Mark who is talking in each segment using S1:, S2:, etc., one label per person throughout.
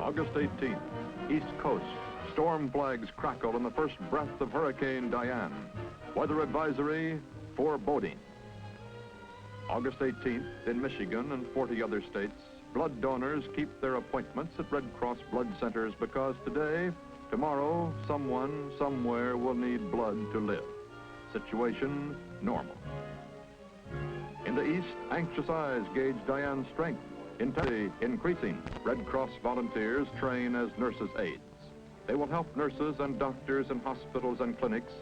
S1: August 18th, East Coast. Storm flags crackle in the first breath of Hurricane Diane. Weather advisory, foreboding. August 18th, in Michigan and 40 other states, blood donors keep their appointments at Red Cross blood centers because today, tomorrow, someone, somewhere will need blood to live. Situation normal. In the East, anxious eyes gauge Diane's strength. Intensity increasing. Red Cross volunteers train as nurses' aides. They will help nurses and doctors in hospitals and clinics.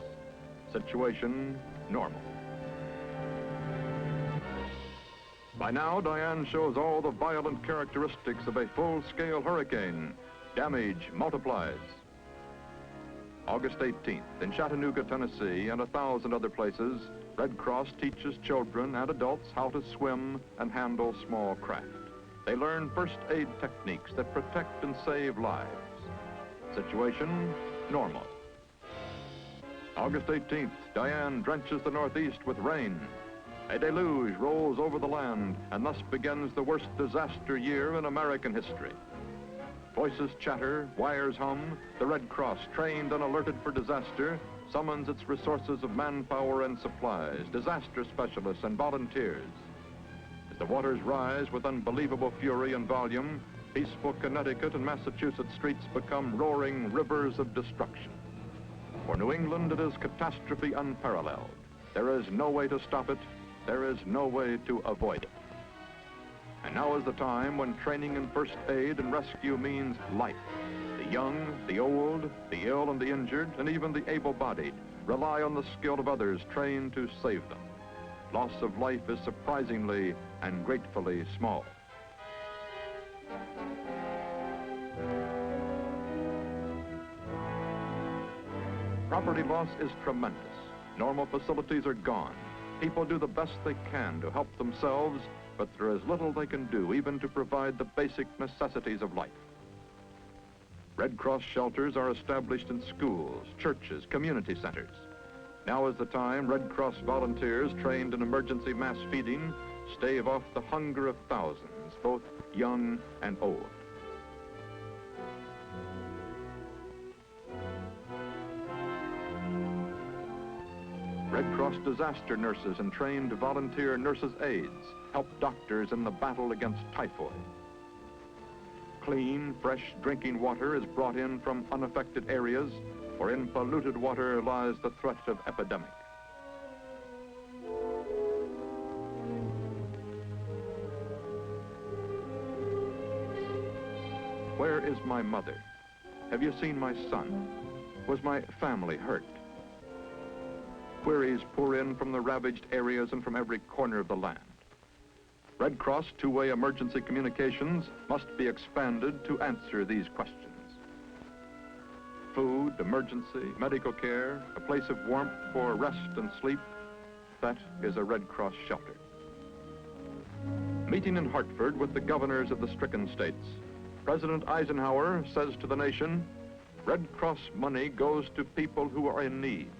S1: Situation normal. By now, Diane shows all the violent characteristics of a full-scale hurricane. Damage multiplies. August 18th, in Chattanooga, Tennessee, and 1,000 other places, Red Cross teaches children and adults how to swim and handle small craft. They learn first aid techniques that protect and save lives. Situation normal. August 18th, Diane drenches the Northeast with rain. A deluge rolls over the land, and thus begins the worst disaster year in American history. Voices chatter, wires hum. The Red Cross, trained and alerted for disaster, summons its resources of manpower and supplies, disaster specialists and volunteers. As the waters rise with unbelievable fury and volume, peaceful Connecticut and Massachusetts streets become roaring rivers of destruction. For New England, it is catastrophe unparalleled. There is no way to stop it. There is no way to avoid it. And now is the time when training in first aid and rescue means life. The young, the old, the ill and the injured, and even the able-bodied rely on the skill of others trained to save them. Loss of life is surprisingly and gratefully small. Property loss is tremendous. Normal facilities are gone. People do the best they can to help themselves, but there is little they can do even to provide the basic necessities of life. Red Cross shelters are established in schools, churches, community centers. Now is the time Red Cross volunteers trained in emergency mass feeding stave off the hunger of thousands, both young and old. Red Cross disaster nurses and trained volunteer nurses' aides help doctors in the battle against typhoid. Clean, fresh drinking water is brought in from unaffected areas, for in polluted water lies the threat of epidemic. Where is my mother? Have you seen my son? Was my family hurt? Queries pour in from the ravaged areas and from every corner of the land. Red Cross two-way emergency communications must be expanded to answer these questions. Food, emergency, medical care, a place of warmth for rest and sleep, that is a Red Cross shelter. Meeting in Hartford with the governors of the stricken states, President Eisenhower says to the nation, Red Cross money goes to people who are in need,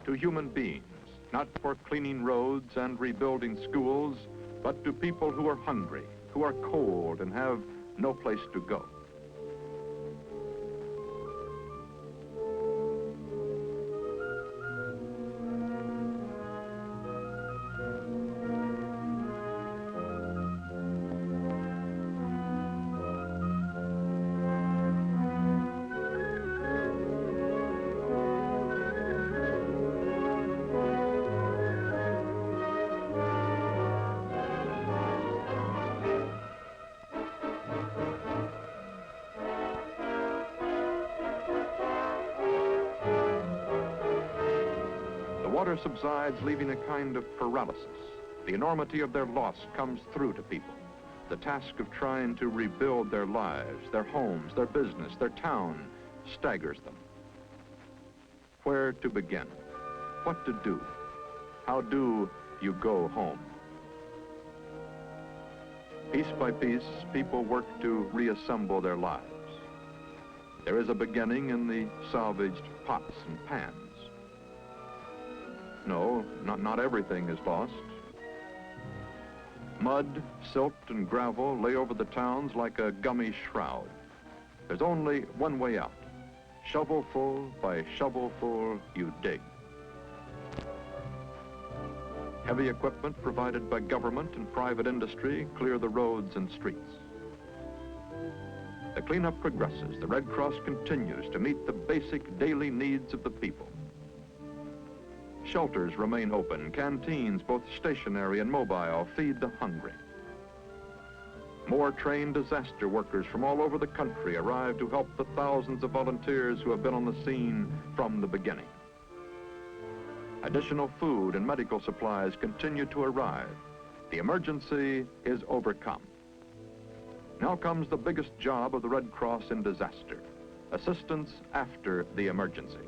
S1: to human beings, not for cleaning roads and rebuilding schools, but to people who are hungry, who are cold and have no place to go. Water subsides, leaving a kind of paralysis. The enormity of their loss comes through to people. The task of trying to rebuild their lives, their homes, their business, their town, staggers them. Where to begin? What to do? How do you go home? Piece by piece, people work to reassemble their lives. There is a beginning in the salvaged pots and pans. No, not everything is lost. Mud, silt, and gravel lay over the towns like a gummy shroud. There's only one way out. Shovelful by shovelful, you dig. Heavy equipment provided by government and private industry clear the roads and streets. The cleanup progresses. The Red Cross continues to meet the basic daily needs of the people. Shelters remain open. Canteens, both stationary and mobile, feed the hungry. More trained disaster workers from all over the country arrive to help the thousands of volunteers who have been on the scene from the beginning. Additional food and medical supplies continue to arrive. The emergency is overcome. Now comes the biggest job of the Red Cross in disaster: assistance after the emergency.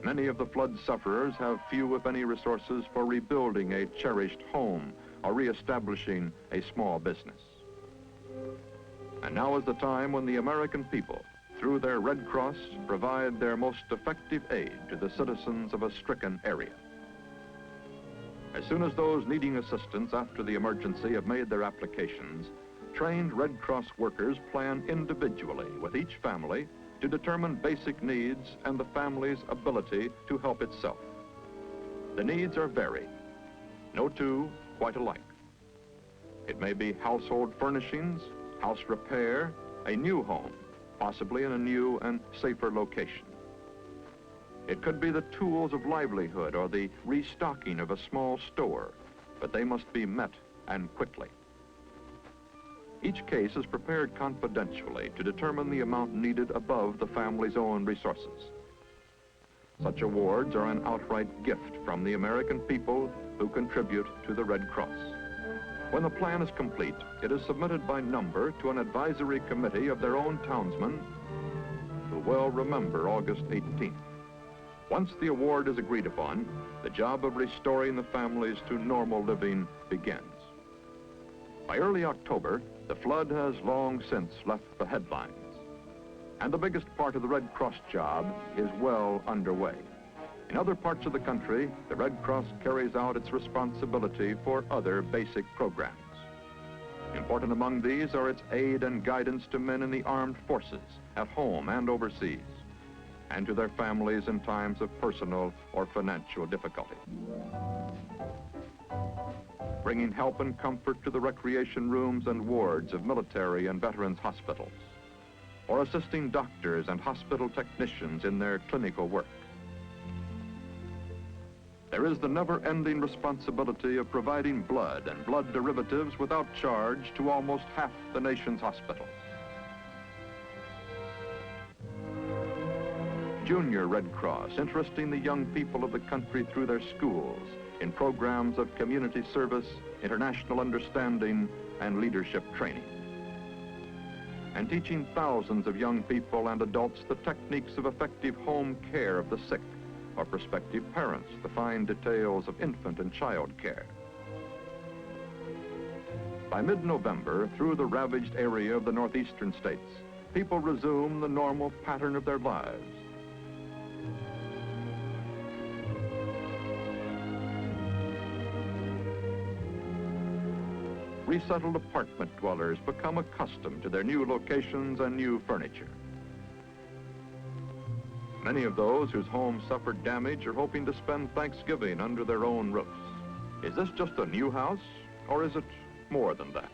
S1: Many of the flood sufferers have few, if any, resources for rebuilding a cherished home or reestablishing a small business. And now is the time when the American people, through their Red Cross, provide their most effective aid to the citizens of a stricken area. As soon as those needing assistance after the emergency have made their applications, trained Red Cross workers plan individually with each family to determine basic needs and the family's ability to help itself. The needs are varied, no two quite alike. It may be household furnishings, house repair, a new home, possibly in a new and safer location. It could be the tools of livelihood or the restocking of a small store, but they must be met and quickly. Each case is prepared confidentially to determine the amount needed above the family's own resources. Such awards are an outright gift from the American people who contribute to the Red Cross. When the plan is complete, it is submitted by number to an advisory committee of their own townsmen who will remember August 18th. Once the award is agreed upon, the job of restoring the families to normal living begins. By early October, the flood has long since left the headlines, and the biggest part of the Red Cross job is well underway. In other parts of the country, the Red Cross carries out its responsibility for other basic programs. Important among these are its aid and guidance to men in the armed forces, at home and overseas, and to their families in times of personal or financial difficulty. Bringing help and comfort to the recreation rooms and wards of military and veterans hospitals, or assisting doctors and hospital technicians in their clinical work. There is the never-ending responsibility of providing blood and blood derivatives without charge to almost half the nation's hospitals. Junior Red Cross, interesting the young people of the country through their schools in programs of community service, international understanding, and leadership training. And teaching thousands of young people and adults the techniques of effective home care of the sick, or prospective parents the fine details of infant and child care. By mid-November, through the ravaged area of the northeastern states, people resume the normal pattern of their lives. Resettled apartment dwellers become accustomed to their new locations and new furniture. Many of those whose homes suffered damage are hoping to spend Thanksgiving under their own roofs. Is this just a new house, or is it more than that?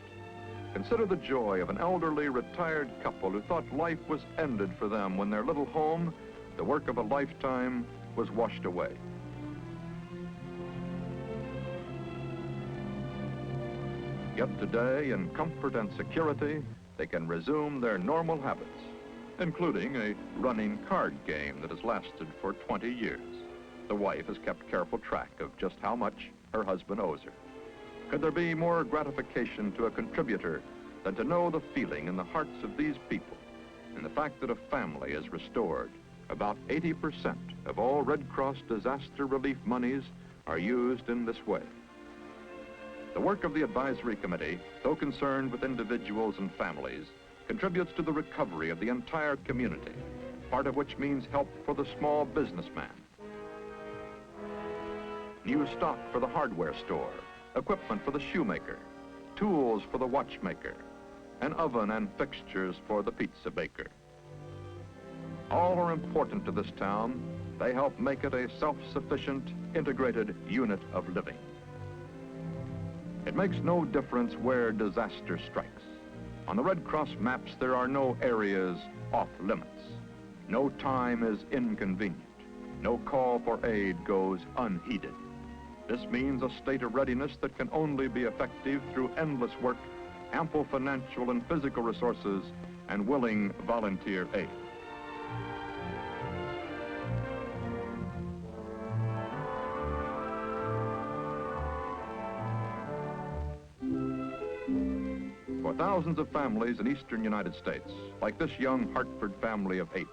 S1: Consider the joy of an elderly retired couple who thought life was ended for them when their little home, the work of a lifetime, was washed away. Yet today, in comfort and security, they can resume their normal habits, including a running card game that has lasted for 20 years. The wife has kept careful track of just how much her husband owes her. Could there be more gratification to a contributor than to know the feeling in the hearts of these people and the fact that a family is restored? About 80% of all Red Cross disaster relief monies are used in this way. The work of the advisory committee, though concerned with individuals and families, contributes to the recovery of the entire community, part of which means help for the small businessman. New stock for the hardware store, equipment for the shoemaker, tools for the watchmaker, an oven and fixtures for the pizza baker. All are important to this town. They help make it a self-sufficient, integrated unit of living. It makes no difference where disaster strikes. On the Red Cross maps, there are no areas off limits. No time is inconvenient. No call for aid goes unheeded. This means a state of readiness that can only be effective through endless work, ample financial and physical resources, and willing volunteer aid. For thousands of families in eastern United States, like this young Hartford family of 8,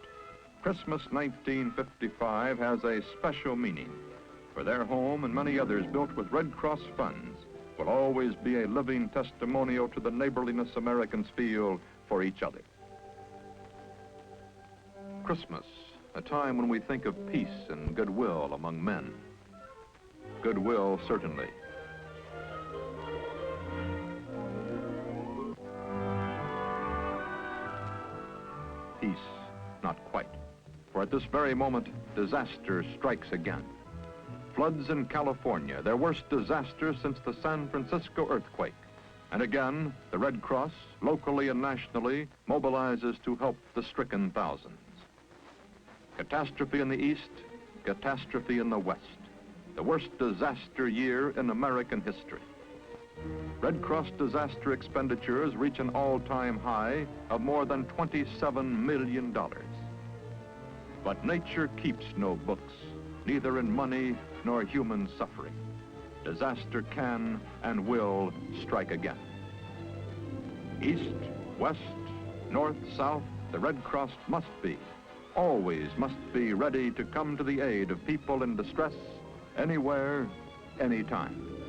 S1: Christmas 1955 has a special meaning. For their home and many others built with Red Cross funds will always be a living testimonial to the neighborliness Americans feel for each other. Christmas, a time when we think of peace and goodwill among men. Goodwill, certainly. Peace, not quite. For at this very moment, disaster strikes again. Floods in California, their worst disaster since the San Francisco earthquake. And again, the Red Cross, locally and nationally, mobilizes to help the stricken thousands. Catastrophe in the east, catastrophe in the west. The worst disaster year in American history. Red Cross disaster expenditures reach an all-time high of more than $27 million. But nature keeps no books, neither in money nor human suffering. Disaster can and will strike again. East, west, north, south, the Red Cross must be, always must be ready to come to the aid of people in distress, anywhere, anytime.